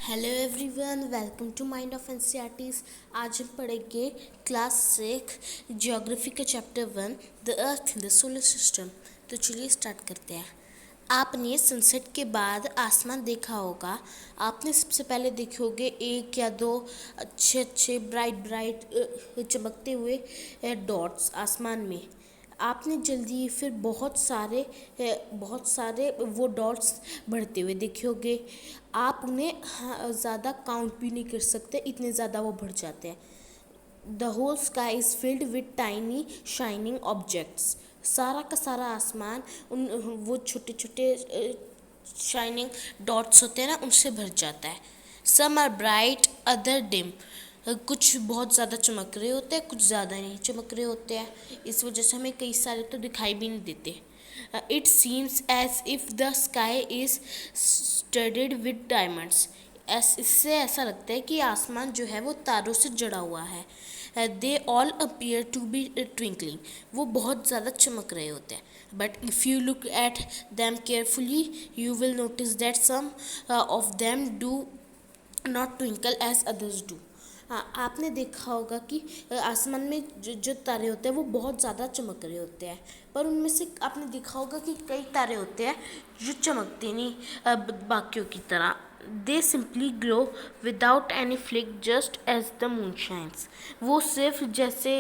Hello everyone, welcome to mind of NCERTs. आज हम पढ़ेंगे क्लास 6 ज्योग्राफी का chapter 1 the earth in the solar system. तो चलिए स्टार्ट करते हैं। आपने सनसेट के बाद आसमान देखा होगा। आपने सबसे पहले देखे होंगे एक या दो अच्छे अच्छे ब्राइट ब्राइट चमकते हुए डॉट्स आसमान में। आपने जल्दी फिर बहुत सारे वो डॉट्स बढ़ते हुए देखे होंगे। आप उन्हें ज़्यादा काउंट भी नहीं कर सकते, इतने ज़्यादा वो बढ़ जाते हैं। The whole sky is filled with tiny shining objects. सारा का सारा आसमान उन वो छोटे छोटे शाइनिंग डॉट्स होते हैं ना, उनसे भर जाता है। Some are bright other dim. कुछ बहुत ज़्यादा चमक रहे होते हैं, कुछ ज़्यादा नहीं चमक रहे होते हैं। इस वजह से हमें कई सारे तो दिखाई भी नहीं देते। It seems as if the sky is studded with diamonds. इससे ऐसा लगता है कि आसमान जो है वो तारों से जड़ा हुआ है। They all appear to be twinkling. वो बहुत ज़्यादा चमक रहे होते हैं। But if you look at them carefully you will notice that some of them do not twinkle as others do. हाँ, आपने देखा होगा कि आसमान में जो तारे होते हैं वो बहुत ज़्यादा चमक रहे होते हैं, पर उनमें से आपने देखा होगा कि कई तारे होते हैं जो चमकते नहीं बाकियों की तरह। They simply glow without any flick just as the moon shines. वो सिर्फ जैसे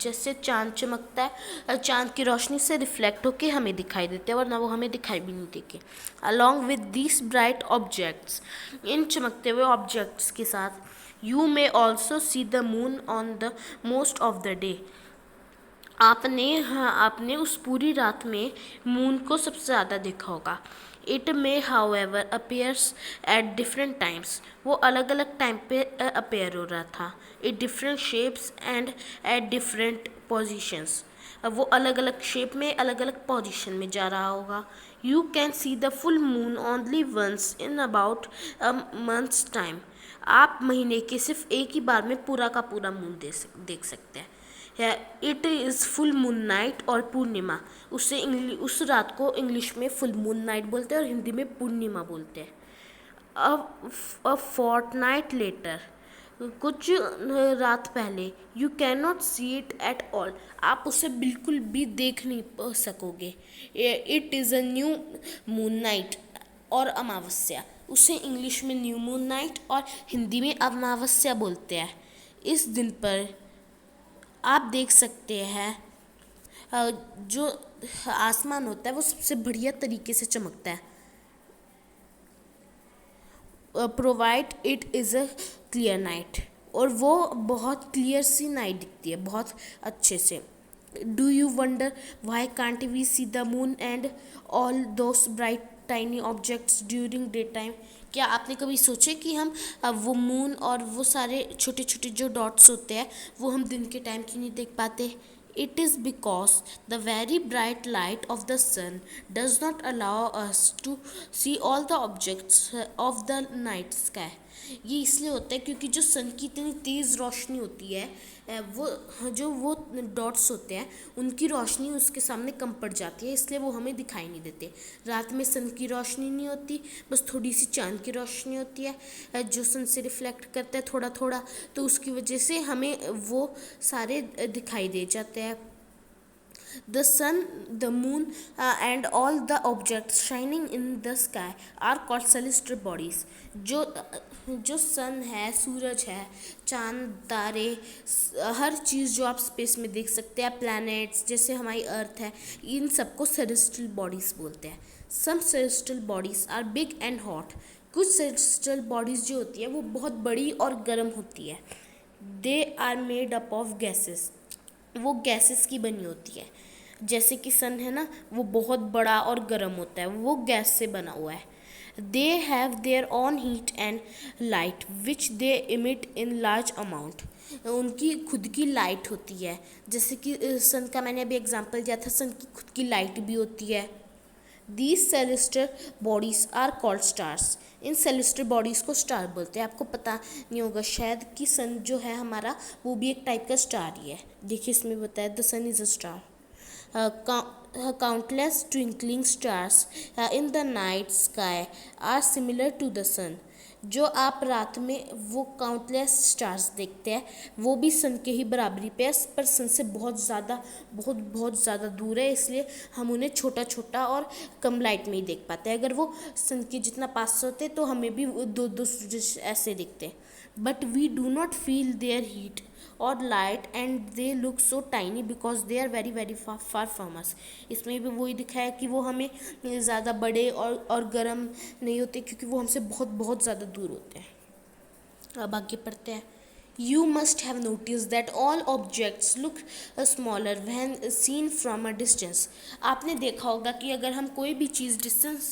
जैसे चांद चमकता है, चांद की रोशनी से रिफ्लेक्ट होके हमें दिखाई देते हैं, वरना वो हमें दिखाई भी नहीं देते। Along with these bright objects, इन चमकते हुए ऑब्जेक्ट्स के साथ, you may also see the moon on the most of the day. आपने उस पूरी रात में मून को सबसे ज़्यादा देखा होगा। It may however appears at different times. वो अलग अलग टाइम पे अपेयर हो रहा था। It different shapes and at different positions. वो अलग अलग शेप में अलग अलग पोजीशन में जा रहा होगा। You can see the full moon only once in about a month's time. आप महीने के सिर्फ एक ही बार में पूरा का पूरा मून देख सकते हैं। It is full moon night और पूर्णिमा। उस रात को इंग्लिश में फुल मून नाइट बोलते हैं और हिंदी में पूर्णिमा बोलते हैं। अ फोर्टनाइट लेटर, कुछ रात पहले, you can not see it at all. आप उसे बिल्कुल भी देख नहीं सकोगे। It is a new moon night और अमावस्या। उसे इंग्लिश में न्यू मून नाइट और हिंदी में अमावस्या बोलते हैं। इस दिन पर आप देख सकते हैं जो आसमान होता है वो सबसे बढ़िया तरीके से चमकता है। Provide it is a clear night, और वो बहुत क्लियर सी नाइट दिखती है, बहुत अच्छे से। Do you wonder why can't we see the moon and all those bright tiny objects during day time. क्या आपने कभी सोचे कि हम वो मून और वो सारे छोटे छोटे जो डॉट्स होते हैं वो हम दिन के टाइम क्यों नहीं देख पाते? It is because the very bright light of the sun does not allow us to see all the objects of the night sky. ये इसलिए होता है क्योंकि जो सन की इतनी तेज़ रोशनी होती है, वो डॉट्स होते हैं उनकी रोशनी उसके सामने कम पड़ जाती है, इसलिए वो हमें दिखाई नहीं देते। रात में सन की रोशनी नहीं होती, बस थोड़ी सी चांद की रोशनी होती है जो सन से रिफ्लेक्ट करता है थोड़ा थोड़ा, तो उसकी वजह से हमें वो सारे दिखाई दे जाते हैं। The sun, the moon, and all the objects shining in the sky are called celestial bodies. जो सन है, सूरज है, चांद, तारे, हर चीज़ जो आप स्पेस में देख सकते हैं, प्लैनेट्स जैसे हमारी अर्थ है, इन सबको सेलेस्टियल बॉडीज़ बोलते हैं। Some celestial bodies are big and hot. कुछ सेलेस्टियल बॉडीज़ जो होती है वो बहुत बड़ी और गर्म होती है। They are made up of gases. वो गैसेस की बनी होती है। जैसे कि सन है ना, वो बहुत बड़ा और गर्म होता है, वो गैस से बना हुआ है। They have their on heat and light which they emit in large amount. उनकी खुद की लाइट होती है, जैसे कि सन का मैंने अभी एग्जांपल दिया था, सन की खुद की लाइट भी होती है। These celestial bodies are called stars. इन सेलेस्टियल बॉडीज़ को स्टार बोलते हैं। आपको पता नहीं होगा शायद कि सन जो है हमारा वो भी एक टाइप का स्टार ही है। देखिए इसमें बताया the sun is a star. Countless twinkling stars in the night sky are similar to the sun. जो आप रात में वो काउंटलेस स्टार्स देखते हैं वो भी सन के ही बराबरी पे है, पर सन से बहुत ज़्यादा दूर है, इसलिए हम उन्हें छोटा छोटा और कम लाइट में ही देख पाते हैं। अगर वो सन के जितना पास होते तो हमें भी दो दो सूरज ऐसे दिखते हैं। But we do not feel their heat और light and they look so tiny because they are very far from us. इसमें भी वही दिखाया कि वो हमें ज़्यादा बड़े और गर्म नहीं होते, क्योंकि वो हमसे बहुत ज़्यादा दूर होते हैं। अब आगे पढ़ते हैं। You must have noticed that all objects look smaller when seen from a distance. आपने देखा होगा कि अगर हम कोई भी चीज़ डिस्टेंस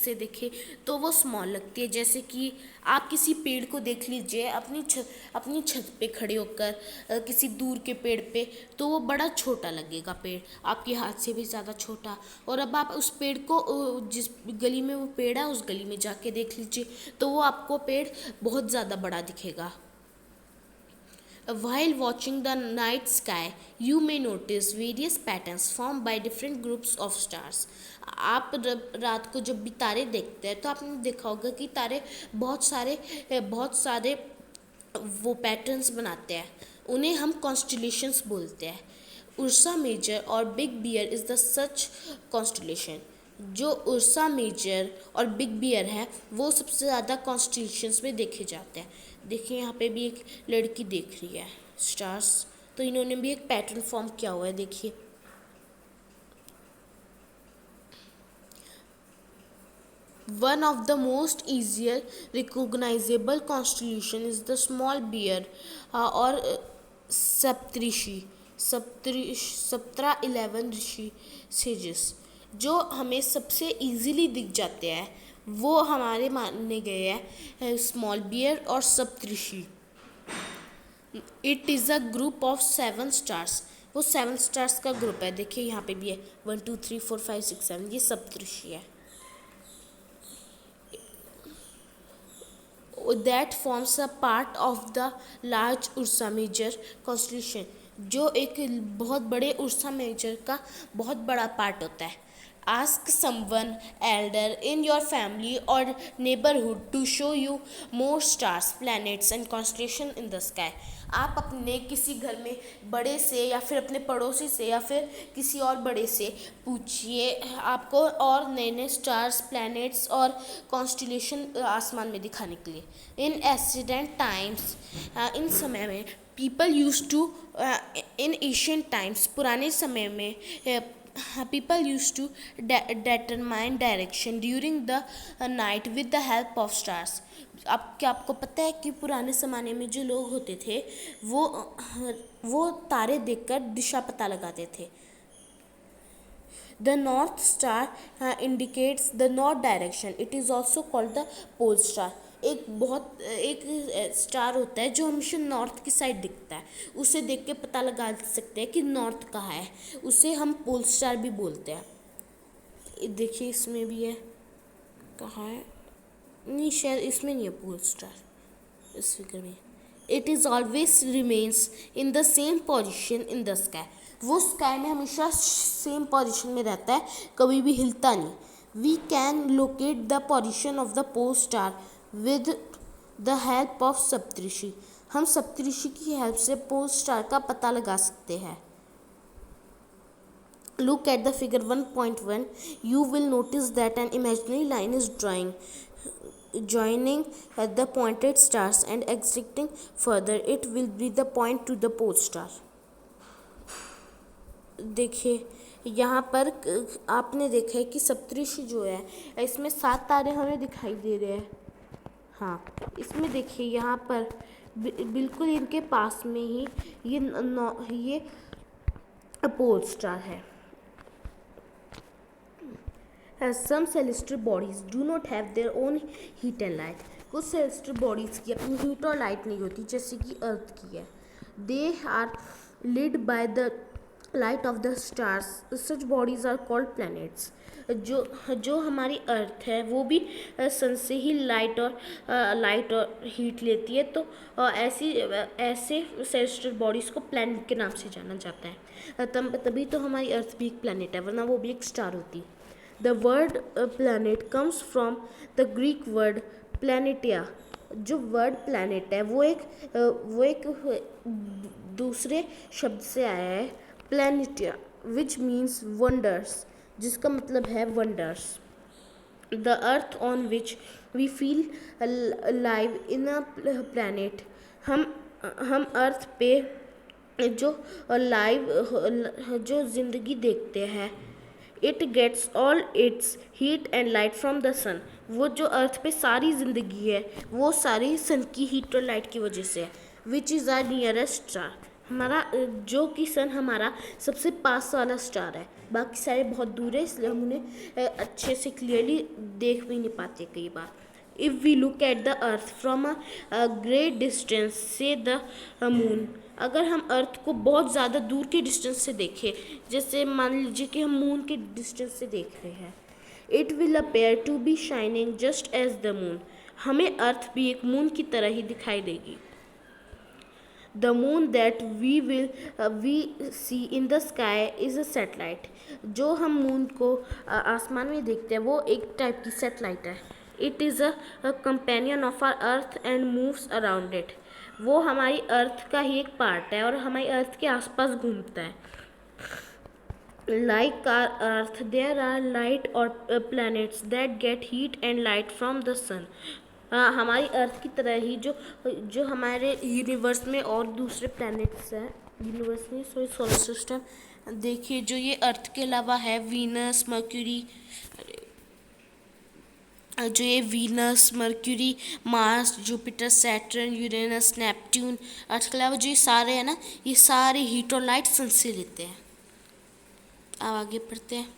से देखें तो वो स्मॉल लगती है। जैसे कि आप किसी पेड़ को देख लीजिए अपनी छत पे खड़े होकर किसी दूर के पेड़ पे, तो वो बड़ा छोटा लगेगा पेड़, आपके हाथ से भी ज़्यादा छोटा। और अब आप उस पेड़ को जिस गली में वो पेड़ है उस गली में जाके देख लीजिए तो वो आपको पेड़ बहुत ज़्यादा बड़ा दिखेगा। While watching the night sky, you may notice various patterns formed by different groups of stars. आप रात को जब भी तारे देखते हैं तो आपने देखा होगा कि तारे बहुत सारे वो पैटर्न्स बनाते हैं, उन्हें हम कॉन्स्टलेशंस बोलते हैं। उर्सा मेजर और Big Bear is the such constellation. जो उर्सा मेजर और बिग बियर है वो सबसे ज़्यादा कॉन्स्टलेशंस में देखे जाते हैं। देखिए यहाँ पे भी एक लड़की देख रही है स्टार्स, तो इन्होंने भी एक पैटर्न फॉर्म किया हुआ है। देखिए one of the most easier recognizable constellation is the small bear और सप्तऋषि 11 ऋषि सेजिस। जो हमें सबसे इजीली दिख जाते हैं वो हमारे माने गए हैं स्मॉल बियर और Saptarishi. It is a group of 7 stars. वो 7 स्टार्स का ग्रुप है। देखिए यहाँ पे भी है 1 2 3 4 5 6 7, ये सप्तऋषि है। That forms a part of the large Ursa Major constellation. जो एक बहुत बड़े उर्सा मेजर का बहुत बड़ा पार्ट होता है। Ask someone elder in your family और neighbourhood to show you more stars planets and constellation in the sky. आप अपने किसी घर में बड़े से या फिर अपने पड़ोसी से या फिर किसी और बड़े से पूछिए आपको और नए नए स्टार्स प्लैनेट्स और कॉन्स्टलेशन आसमान में दिखाने के लिए। इन एंशिएंट टाइम्स इन समय में people use to in ancient times पुराने समय में people used to determine direction during the night with the help of stars. आपको पता है कि पुराने ज़माने में जो लोग होते थे वो तारे देखकर दिशा पता लगाते थे। The North Star indicates the north direction. It is also called the pole star. एक स्टार होता है जो हमेशा नॉर्थ की साइड दिखता है, उसे देख के पता लगा सकते हैं कि नॉर्थ कहाँ है, उसे हम पोल स्टार भी बोलते हैं। देखिए इसमें भी है, कहाँ है, नहीं शायद इसमें नहीं है पोल स्टार, इस फिगर में। It is always remains in the same position in the sky. वो स्काई में हमेशा सेम पोजिशन में रहता है, कभी भी हिलता नहीं। We can locate the position of the pole star with the help of Saptarishi. हम सप्तऋषि की हेल्प से पोल स्टार का पता लगा सकते हैं। Look at the figure 1.1. You will notice that an imaginary line is joining the pointed stars and extending further. It will be the point to the pole star. देखिए यहाँ पर आपने देखा है कि सप्तऋषि जो है इसमें 7 तारे हमें दिखाई दे रहे हैं। हाँ, इसमें देखिए यहाँ पर बिल्कुल इनके पास में ही ये पोल स्टार है। Some celestial bodies do not have their own heat and light. कुछ celestial bodies की अपनी हीट और लाइट नहीं होती, जैसे कि अर्थ की है। They are lit by the light of the stars. Such bodies are called planets. जो हमारी अर्थ है वो भी सन से ही लाइट और हीट लेती है, तो ऐसे सेलेस्टियल बॉडीज़ को प्लैनेट के नाम से जाना जाता है। तभी तो हमारी अर्थ भी एक प्लैनेट है, वरना वो भी एक स्टार होती। The word planet comes from the Greek word planetia, जो वर्ड प्लैनेट है वो एक दूसरे शब्द से आया है, प्लैनेटिया, विच मीन्स वंडर्स, जिसका मतलब है wonders. The earth on which we feel live in a planet, हम अर्थ पे जो लाइव जो जिंदगी देखते हैं, it gets all its heat and light from the sun, वो जो अर्थ पे सारी जिंदगी है वो सारी सन की हीट और लाइट की वजह से है। Which is our nearest star, हमारा जो कि सन हमारा सबसे पास वाला स्टार है, बाकी सारे बहुत दूर है, इसलिए हम उन्हें अच्छे से क्लियरली देख भी नहीं पाते कई बार। If we look at the earth from a great distance से द मून, अगर हम अर्थ को बहुत ज़्यादा दूर के डिस्टेंस से देखें, जैसे मान लीजिए कि हम मून के डिस्टेंस से देख रहे हैं, it will appear to be shining just as the moon, हमें अर्थ भी एक मून की तरह ही दिखाई देगी। The moon that we see in the sky is a satellite, जो हम मून को आसमान में देखते हैं वो एक टाइप की सैटेलाइट है। It is a companion of our earth and moves around it, वो हमारी अर्थ का ही एक पार्ट है और हमारी अर्थ के आसपास घूमता है। Like our earth there are light और planets that get heat and light from the sun, हमारी अर्थ की तरह ही जो हमारे यूनिवर्स में और दूसरे प्लैनेट्स हैं, यूनिवर्स में सॉरी सोलर सिस्टम, देखिए जो ये अर्थ के अलावा है वीनस मर्क्यूरी, जो ये Venus Mercury Mars Jupiter Saturn Uranus Neptune, earth के अलावा जो ये सारे हैं ना, ये सारे हीट और लाइट सन से लेते हैं। अब आगे पढ़ते हैं।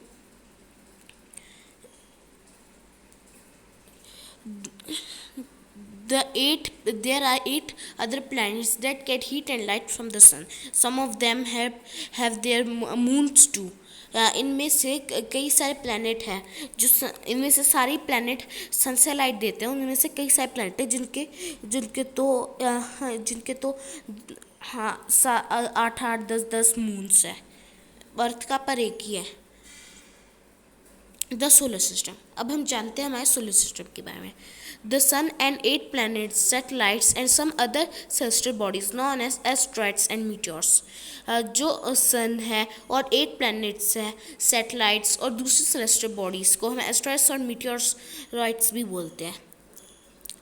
There are 8 other planets that get heat and light from the sun. Some of them have their moons too. इनमें से कई सारे प्लैनेट हैं जो इनमें से सारे प्लैनेट सन से लाइट देते हैं, उनमें से कई सारे प्लैनेट हैं जिनके तो हाँ 8-8 10-10 मून्स है, अर्थ का पर एक ही है। द सोलर सिस्टम, अब हम जानते हैं हमारे सोलर सिस्टम के बारे में। The sun and 8 planets, satellites and some other celestial bodies known as asteroids and meteors, जो सन है और 8 प्लैनेट्स हैं, सैटेलाइट्स और दूसरी सेलेस्टियल बॉडीज़ को हम एस्ट्रॉइड्स और मीटियोरॉइड्स भी बोलते हैं।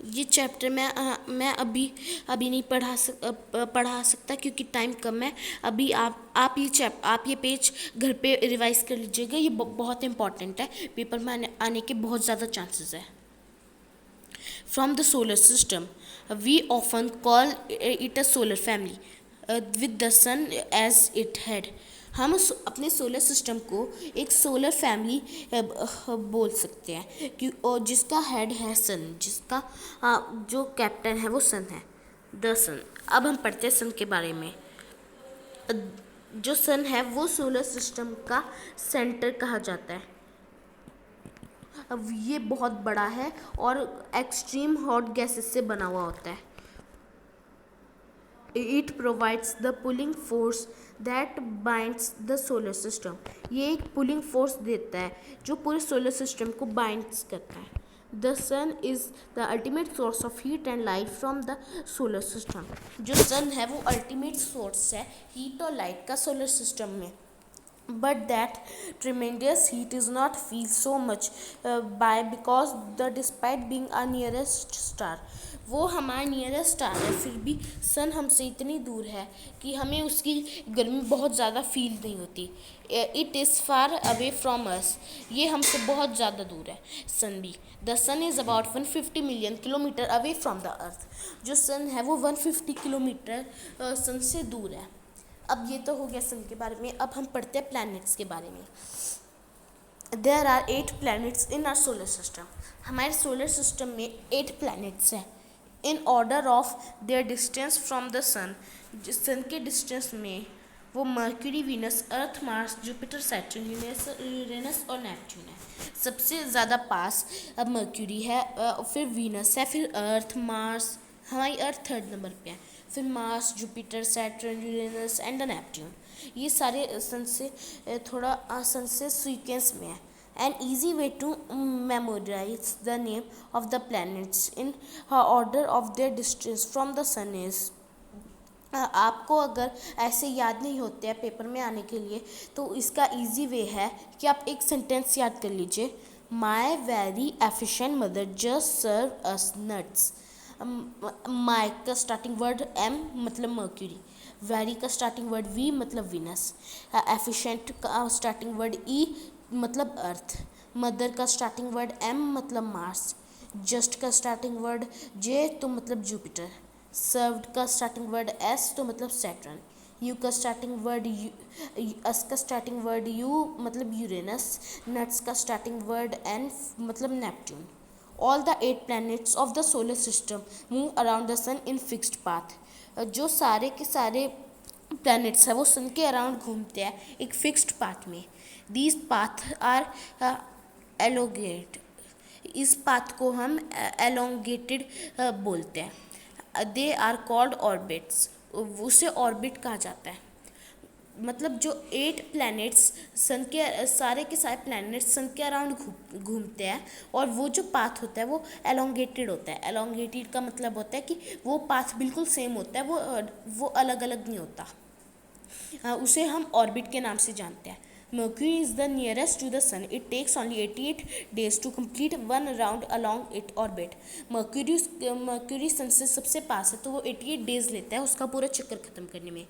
ये चैप्टर मैं अभी नहीं पढ़ा सकता क्योंकि टाइम कम है। अभी आप ये पेज घर पे रिवाइज कर लीजिएगा, ये बहुत इंपॉर्टेंट है, पेपर में आने के बहुत ज़्यादा चांसेस है। From the solar system we often call it a solar family with the sun as it head, हम अपने सोलर सिस्टम को एक सोलर फैमिली बोल सकते हैं कि और जिसका हेड है सन, जिसका जो कैप्टन है वो सन है, द सन। अब हम पढ़ते हैं सन के बारे में। जो सन है वो सोलर सिस्टम का सेंटर कहा जाता है। अब ये बहुत बड़ा है और एक्सट्रीम हॉट गैसेस से बना हुआ होता है। It provides the pulling force that binds the solar system, ये एक पुलिंग फोर्स देता है जो पूरे सोलर सिस्टम को बाइंड्स करता है। The sun is the ultimate source of heat and light from the solar system, जो सन है वो अल्टीमेट सोर्स है हीट और लाइट का सोलर सिस्टम में। But that tremendous heat is not feel so much because despite being our nearest star, वो हमारा nearest star है, फिर भी सन हमसे इतनी दूर है कि हमें उसकी गर्मी बहुत ज़्यादा फील नहीं होती। It is far away from us, ये हमसे बहुत ज़्यादा दूर है सन भी। The sun is about 150 million kilometre away from the earth, जो सन है वो 150 किलोमीटर सन से दूर है। अब ये तो हो गया सन के बारे में, अब हम पढ़ते हैं प्लैनेट्स के बारे में। There are 8 planets in our solar system, हमारे सोलर सिस्टम में 8 प्लैनेट्स हैं in order of their distance from the sun, sun के डिस्टेंस में वो Mercury Venus earth Mars Jupiter Saturn Uranus और नेपट्यून है। सबसे ज़्यादा पास अब मर्क्यूरी है, फिर वीनस है, फिर अर्थ मार्स, हमारी अर्थ 3rd नंबर पे है, फिर Mars Jupiter Saturn Uranus and Neptune. ये सारे सन से थोड़ा सन से सीक्वेंस में है। An easy way to memorize the name of the planets in order of their distance from the sun is, आपको अगर ऐसे याद नहीं होते हैं पेपर में आने के लिए तो इसका इजी वे है कि आप एक सेंटेंस याद कर लीजिए, my very efficient mother just serve us nuts. My का स्टार्टिंग वर्ड एम मतलब मर्क्यूरी, वेरी का स्टार्टिंग वर्ड वी मतलब वीनस, एफिशिएंट का स्टार्टिंग वर्ड ई मतलब अर्थ, मदर का स्टार्टिंग वर्ड एम मतलब मार्स, जस्ट का स्टार्टिंग वर्ड जे तो मतलब जुपिटर, सर्व्ड का स्टार्टिंग वर्ड एस तो मतलब सैटर्न, यू का स्टार्टिंग वर्ड एस का स्टार्टिंग वर्ड यू मतलब यूरेनस, नट्स का स्टार्टिंग वर्ड एन मतलब Neptune. All the 8 planets of the solar system move around the sun in fixed path. जो सारे के सारे प्लैनेट्स है वो सन के अराउंड घूमते हैं एक फिक्स्ड पाथ में। दीज पाथ आर एलोगेट, इस पाथ को हम एलोंगेटेड बोलते हैं। दे आर कॉल्ड ऑर्बिट्स, उसे ऑर्बिट कहा जाता है। मतलब जो 8 प्लैनेट्स सन के सारे प्लैनेट्स सन के अराउंड घूमते हैं और वो जो पाथ होता है वो एलोंगेटेड होता है। एलोंगेटेड का मतलब होता है कि वो पाथ बिल्कुल सेम होता है, वो अलग अलग नहीं होता। उसे हम ऑर्बिट के नाम से जानते हैं। Mercury is the nearest to the sun. It takes only 88 days to complete one round along its orbit. Mercury सन से सबसे पास है तो वो 88 डेज लेता है उसका पूरा चक्कर ख़त्म करने में।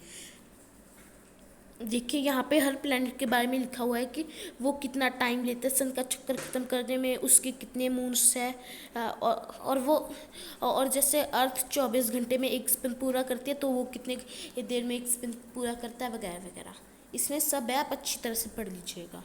देखिए यहाँ पे हर प्लैनेट के बारे में लिखा हुआ है कि वो कितना टाइम लेता है सन का चक्कर ख़त्म करने में, उसके कितने मून्स है और जैसे अर्थ 24 घंटे में एक स्पिन पूरा करती है तो वो कितने देर में एक स्पिन पूरा करता है वगैरह वगैरह। इसमें सब है, आप अच्छी तरह से पढ़ लीजिएगा।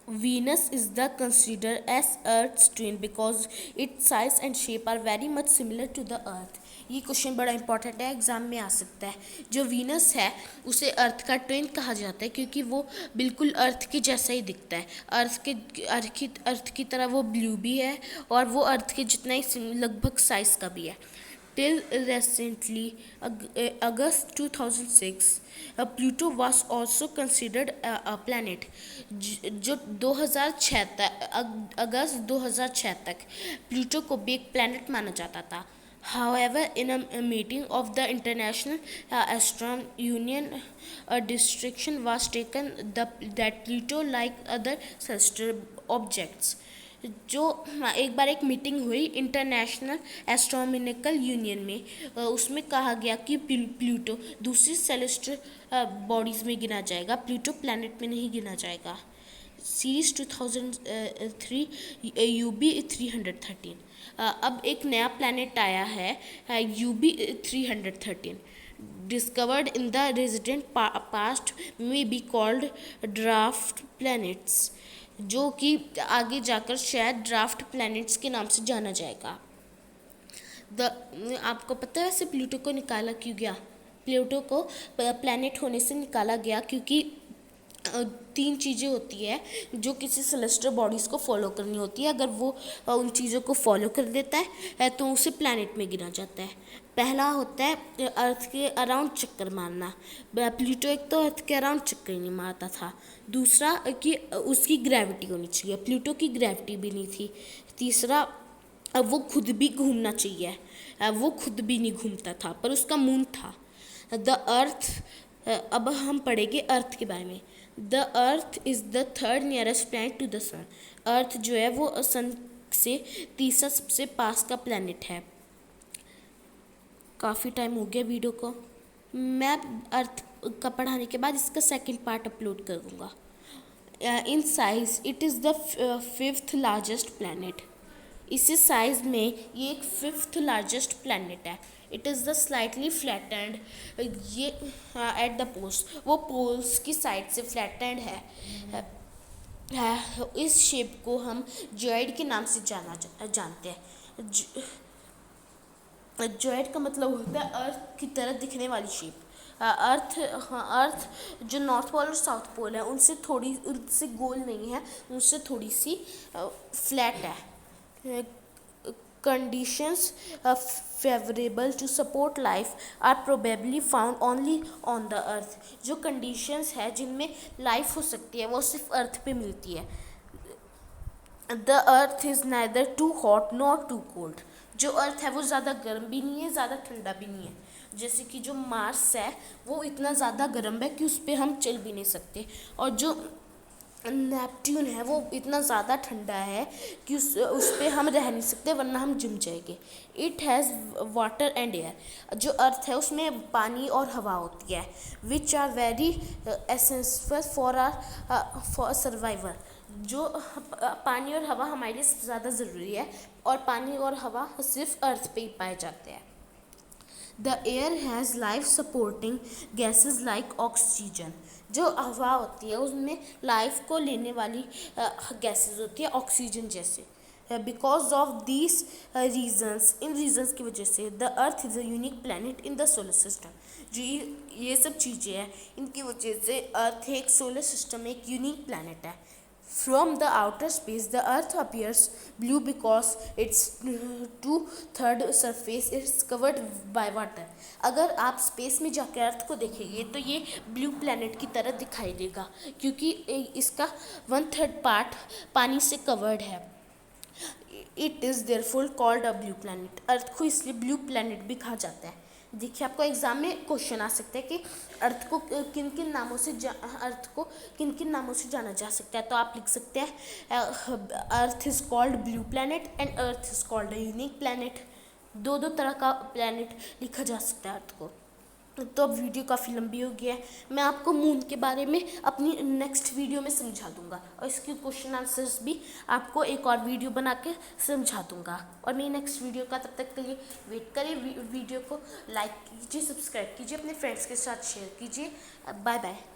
Venus is the considered as Earth's twin because its size and shape are very much similar to the Earth. ये क्वेश्चन बड़ा इंपॉर्टेंट है, एग्जाम में आ सकता है। जो वीनस है उसे अर्थ का ट्विन कहा जाता है क्योंकि वो बिल्कुल अर्थ के जैसा ही दिखता है। अर्थ की तरह वो ब्लू भी है और वो अर्थ के जितना ही लगभग साइज का भी है। Till recently, August 2006, Pluto was also considered a planet. जो 2006 तक अगस्त 2006 तक प्लूटो को भी एक प्लैनेट माना जाता था। However, in a meeting of the International Astronomy Union, a distinction was taken that Pluto, like other celestial objects, जो एक बार एक मीटिंग हुई इंटरनेशनल एस्ट्रोनॉमिकल यूनियन में, उसमें कहा गया कि प्लूटो दूसरी सेलेस्टियल बॉडीज़ में गिना जाएगा, प्लूटो प्लैनेट में नहीं गिना जाएगा। Series 2003 UB 313। अब एक नया प्लैनेट आया है UB 313, discovered in the resident past में बी कॉल्ड ड्राफ्ट प्लैनेट्स, जो कि आगे जाकर शायद ड्राफ्ट प्लैनेट्स के नाम से जाना जाएगा। आपको पता है वैसे प्लूटो को निकाला क्यों गया? प्लूटो को प्लैनेट होने से निकाला गया क्योंकि 3 चीज़ें होती है जो किसी सेलेस्टियल बॉडीज़ को फॉलो करनी होती है। अगर वो उन चीज़ों को फॉलो कर देता है तो उसे प्लैनेट में गिना जाता है। पहला होता है अर्थ के अराउंड चक्कर मारना। प्लूटो एक तो अर्थ के अराउंड चक्कर नहीं मारता था। दूसरा कि उसकी ग्रेविटी होनी चाहिए, प्लूटो की ग्रेविटी भी नहीं थी। तीसरा वो खुद भी घूमना चाहिए, वो खुद भी नहीं घूमता था पर उसका मून था। द अर्थ, अब हम पढ़ेंगे अर्थ के बारे में। The earth is the third nearest planet to the sun. Earth जो है वो सन से तीसरा सबसे पास का प्लैनेट है। काफ़ी टाइम हो गया वीडियो को, मैं अर्थ का पढ़ाने के बाद इसका सेकंड पार्ट अपलोड कर दूँगा। In size it is the 5th largest planet. इसी साइज में ये एक 5th लार्जेस्ट प्लैनेट है। It is the slightly flattened, ये एट द पोल्स, वो पोल्स की साइड से फ्लैटेंड है। इस शेप को हम जॉइड के नाम से जानते हैं। जॉइड का मतलब होता है अर्थ की तरह दिखने वाली शेप। अर्थ जो नॉर्थ पोल और साउथ पोल है उनसे गोल नहीं है, उनसे थोड़ी सी फ्लैट है। conditions favorable to support life are probably found only on the earth. जो conditions है जिनमें life हो सकती है वो सिर्फ अर्थ पे मिलती है. The earth is neither too hot nor too cold. जो अर्थ है वो ज़्यादा गर्म भी नहीं है, ज़्यादा ठंडा भी नहीं है. जैसे कि जो मार्स है वो इतना ज़्यादा गर्म है कि उस पर हम चल भी नहीं सकते, और जो नेपट्यून है वो इतना ज़्यादा ठंडा है कि उस पर हम रह नहीं सकते वरना हम जम जाएंगे. It has water and air. जो अर्थ है उसमें पानी और हवा होती है. Which are very essential for survival. जो पानी और हवा हमारे लिए सबसे ज़्यादा ज़रूरी है, और पानी और हवा सिर्फ अर्थ पे ही पाए जाते हैं. The air has life supporting gases like oxygen. जो हवा होती है उसमें लाइफ को लेने वाली गैसेस होती है ऑक्सीजन जैसे. बिकॉज ऑफ दीज रीजन्स, इन रीजन्स की वजह से the earth is a unique planet in the solar system. जो ये सब चीज़ें हैं इनकी वजह से अर्थ एक सोलर सिस्टम में एक यूनिक प्लानट है. From the outer space, the Earth appears blue because its 2/3 surface is covered by water. अगर आप स्पेस में जाकर अर्थ को देखेंगे तो ये ब्लू प्लैनेट की तरह दिखाई देगा क्योंकि इसका 1/3 पार्ट पानी से कवर्ड है. It is therefore called a blue planet. अर्थ को इसलिए ब्लू प्लैनेट भी कहा जाता है. देखिए आपको एग्जाम में क्वेश्चन आ सकता है कि अर्थ को किन किन नामों से जाना जा सकता है. तो आप लिख सकते हैं earth is called blue planet and earth is called a unique planet. दो तरह का प्लैनेट लिखा जा सकता है अर्थ को. तो अब वीडियो काफ़ी लंबी हो गई है. मैं आपको मून के बारे में अपनी नेक्स्ट वीडियो में समझा दूंगा, और इसके क्वेश्चन आंसर्स भी आपको एक और वीडियो बना के समझा दूंगा. और मेरी नेक्स्ट वीडियो का तब तक के लिए वेट करिए. वीडियो को लाइक कीजिए, सब्सक्राइब कीजिए, अपने फ्रेंड्स के साथ शेयर कीजिए. Bye bye.